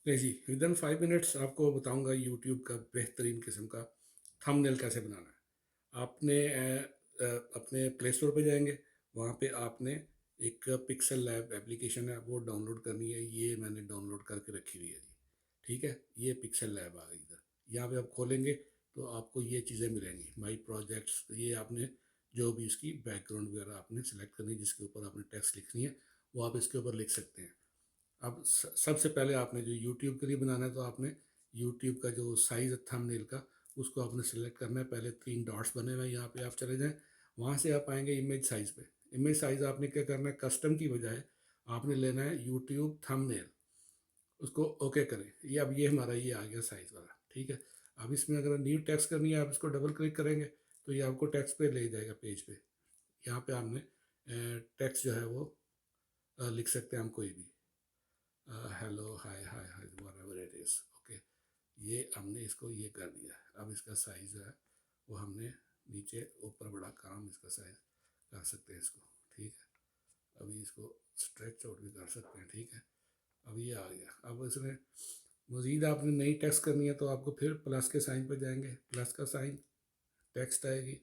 नहीं जी, within 5 minutes आपको बताऊँगा यूट्यूब का बेहतरीन किस्म का थंबनेल कैसे बनाना है। आपने अपने प्ले स्टोर पे जाएँगे, वहाँ पे आपने एक पिक्सेल लैब एप्लीकेशन है, वो डाउनलोड करनी है। ये मैंने डाउनलोड करके रखी हुई है जी, ठीक है? ये पिक्सेल लैब आ गई इधर। यहाँ पे आप खोलेंगे तो आपको ये चीज़ें मिलेंगी, माई प्रोजेक्ट्स। ये आपने जो भी इसकी बैकग्राउंड वगैरह आपने सेलेक्ट करनी है, जिसके ऊपर आपने टेक्स्ट लिखनी है, वो आप इसके ऊपर लिख सकते हैं। अब सबसे पहले आपने जो यूट्यूब के लिए बनाना है, तो आपने यूट्यूब का जो साइज़ है थंबनेल का, उसको आपने सेलेक्ट करना है। पहले 3 डॉट्स बने हुए हैं, यहाँ पे आप चले जाएँ। वहाँ से आप आएँगे इमेज साइज़ पे। इमेज साइज़ आपने क्या करना है, कस्टम की बजाय आपने लेना है यूट्यूब थंबनेल। उसको ओके करें। ये हमारा ये आ गया साइज़ वाला, ठीक है? अब इसमें अगर न्यू टेक्स्ट करनी है, आप इसको डबल क्लिक करेंगे तो ये आपको टेक्स्ट पे ले जाएगा, पेज पे। यहाँ पे आपने टेक्स्ट जो है वो लिख सकते हैं हम कोई भी। Hello, hi hi hi, whatever it is, okay. ये हमने इसको ये कर दिया। अब इसका साइज़ जो है वो हमने नीचे ऊपर बड़ा काम इसका साइज़ कर सकते हैं इसको, ठीक है। अभी इसको स्ट्रेच आउट भी कर सकते हैं, ठीक है। अब ये आ गया। अब इसमें मज़ीद आपने नई टेक्स्ट करनी है तो आपको फिर प्लस के साइन पे जाएंगे, प्लस का साइन, टेक्स्ट आएगी।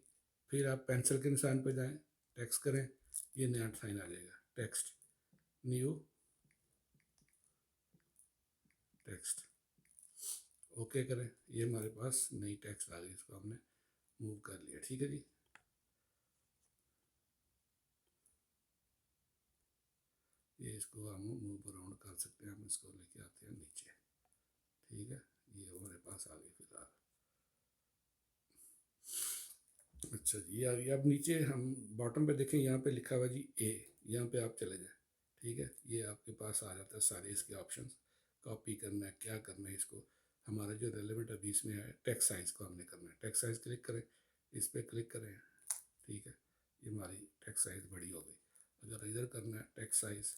फिर आप पेंसिल के निशान पे जाएं, टेक्स्ट करें, ये नया साइन आ जाएगा, टेक्स्ट, न्यू टेक्स्ट, ओके करें। ये हमारे पास नई टेक्स्ट आ गई, इसको हमने मूव कर लिया, ठीक है जी। ये इसको हम मूव अराउंड कर सकते हैं, हम इसको लेके आते हैं नीचे, ठीक है। ये हमारे पास आ गई फिलहाल। अच्छा जी, ये आ गई। अब नीचे हम बॉटम पे देखें, यहाँ पे लिखा हुआ जी ए, यहाँ पे आप चले जाएं, ठीक है। ये आपके पास आ जाता है सारे इसके ऑप्शंस। कॉपी करना है, क्या करना है इसको। हमारा जो रेलिवेंट अभी इसमें है, टेक्स्ट साइज़ को हमने करना है। टेक्स्ट साइज़ क्लिक करें, इस पर क्लिक करें, ठीक है। ये हमारी टेक्स्ट साइज़ बड़ी हो गई। अगर इधर करना है टेक्स्ट साइज़,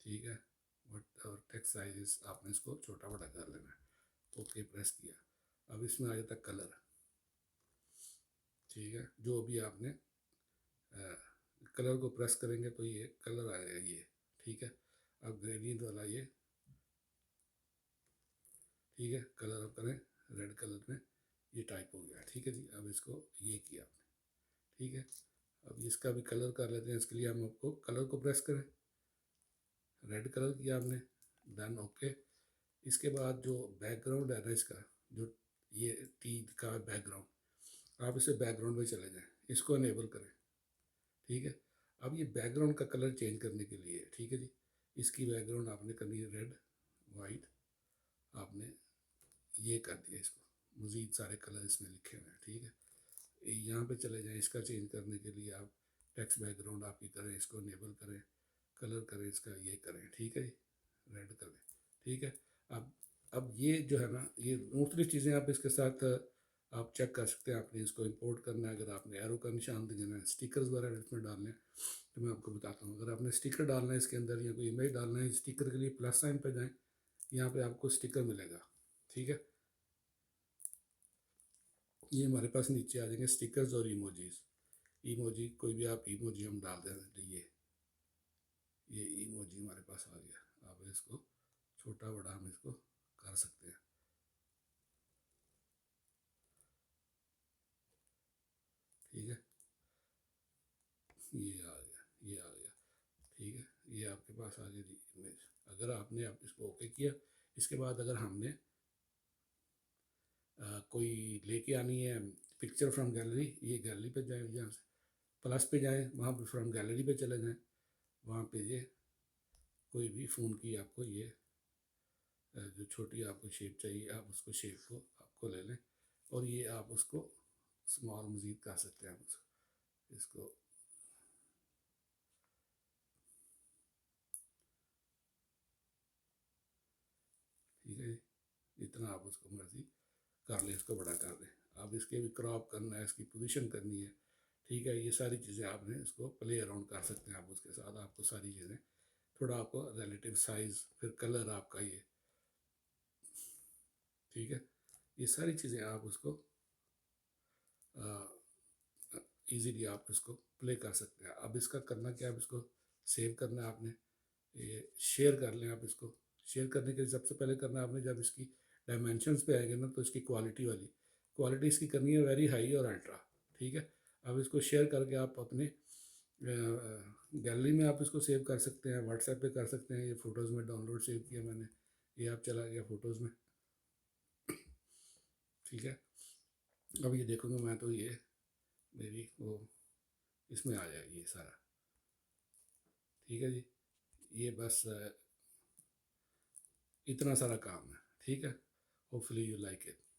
ठीक है, बट और टेक्स्ट साइज आपने इसको छोटा बड़ा कर लेना है। ओके प्रेस किया। अब इसमें आ जाता है कलर, ठीक है। जो भी आपने कलर को प्रेस करेंगे तो ये कलर आएगा ये, ठीक है। अब ग्रेडियंट वाला ये, ठीक है, कलर अब करें रेड कलर में, ये टाइप हो गया, ठीक है जी। अब इसको ये किया आपने, ठीक है। अब इसका भी कलर कर लेते हैं। इसके लिए हम आपको कलर को प्रेस करें, रेड कलर किया आपने, डन, ओके। इसके बाद जो बैकग्राउंड है ना इसका, जो ये टी का बैकग्राउंड, आप इसे बैकग्राउंड में चले जाएं, इसको अनेबल करें, ठीक है। अब ये बैकग्राउंड का कलर चेंज करने के लिए, ठीक है जी, इसकी बैकग्राउंड आपने करनी है रेड, वाइट, आपने ये कर दिया इसको। मज़ीद सारे कलर इसमें लिखे हुए हैं, ठीक है। यहाँ पे चले जाएं, इसका चेंज करने के लिए आप टेक्स्ट बैकग्राउंड आपकी करें, इसको अनेबल करें, कलर करें इसका, ये करें, ठीक है जी, रेड करें, ठीक है। अब ये जो है ना, ये मुख्तलिफ चीज़ें आप इसके साथ आप चेक कर सकते हैं। आपने इसको इंपोर्ट करना है, अगर आपने एरो का निशान देना है, स्टिकर्स वगैरह इसमें डालने हैं, तो मैं आपको बताता हूँ। अगर आपने स्टिकर डालना है इसके अंदर या कोई इमेज डालना है, स्टिकर के लिए प्लस साइन पे जाएं, यहाँ पे आपको स्टिकर मिलेगा, ठीक है। ये हमारे पास नीचे आ जाएंगे स्टिकर्स और इमोजीज। इमोजी कोई भी आप इमोजी हम डाल दें, तो ये इमोजी हमारे पास आ गया। आप इसको छोटा बड़ा हम इसको कर सकते हैं, ठीक है। ये आ गया, ये आ गया, ठीक है। ये आपके पास आ गई इमेज। अगर आपने आप इसको ओके किया, इसके बाद अगर हमने कोई लेके आनी है पिक्चर फ्रॉम गैलरी, ये गैलरी पे जाएं, यहाँ से प्लस पे जाएं, वहाँ पे फ्रॉम गैलरी पे चले जाएं। वहाँ पे ये कोई भी फ़ोन की आपको ये जो छोटी आपको शेप चाहिए, आप उसको शेप को आपको ले लें, और ये आप उसको स्मॉल मज़ीद कर सकते हैं। आप इसको, ठीक है, जितना आप उसको मर्ज़ी कर लें, इसको बड़ा कर दें। अब इसके भी क्रॉप करना है, इसकी पोजीशन करनी है, ठीक है। ये सारी चीज़ें आपने इसको प्ले अराउंड कर सकते हैं। आप उसके साथ आपको सारी चीज़ें, थोड़ा आपको रिलेटिव साइज़, फिर कलर आपका ये, ठीक है। ये सारी चीज़ें आप उसको ईज़िली आप इसको प्ले कर सकते हैं। अब इसका करना क्या है, अब इसको सेव करना है आपने, ये शेयर कर लें आप इसको, शेयर करने के लिए सबसे पहले करना है आपने, जब इसकी डायमेंशंस पे आएंगे ना, तो इसकी क्वालिटी वाली क्वालिटी इसकी करनी है वेरी हाई और अल्ट्रा। ठीक है। अब इसको शेयर करके आप अपने गैलरी में आप इसको सेव कर सकते हैं, व्हाट्सएप पे कर सकते हैं। ये फ़ोटोज़ में डाउनलोड सेव किया मैंने, ये आप चला गया फ़ोटोज़ में। ठीक है। अब ये देखूँगा मैं तो ये मेरी वो इसमें आ जाएगी ये सारा। ठीक है जी। ये बस इतना सारा काम है। ठीक है। Hopefully you like it.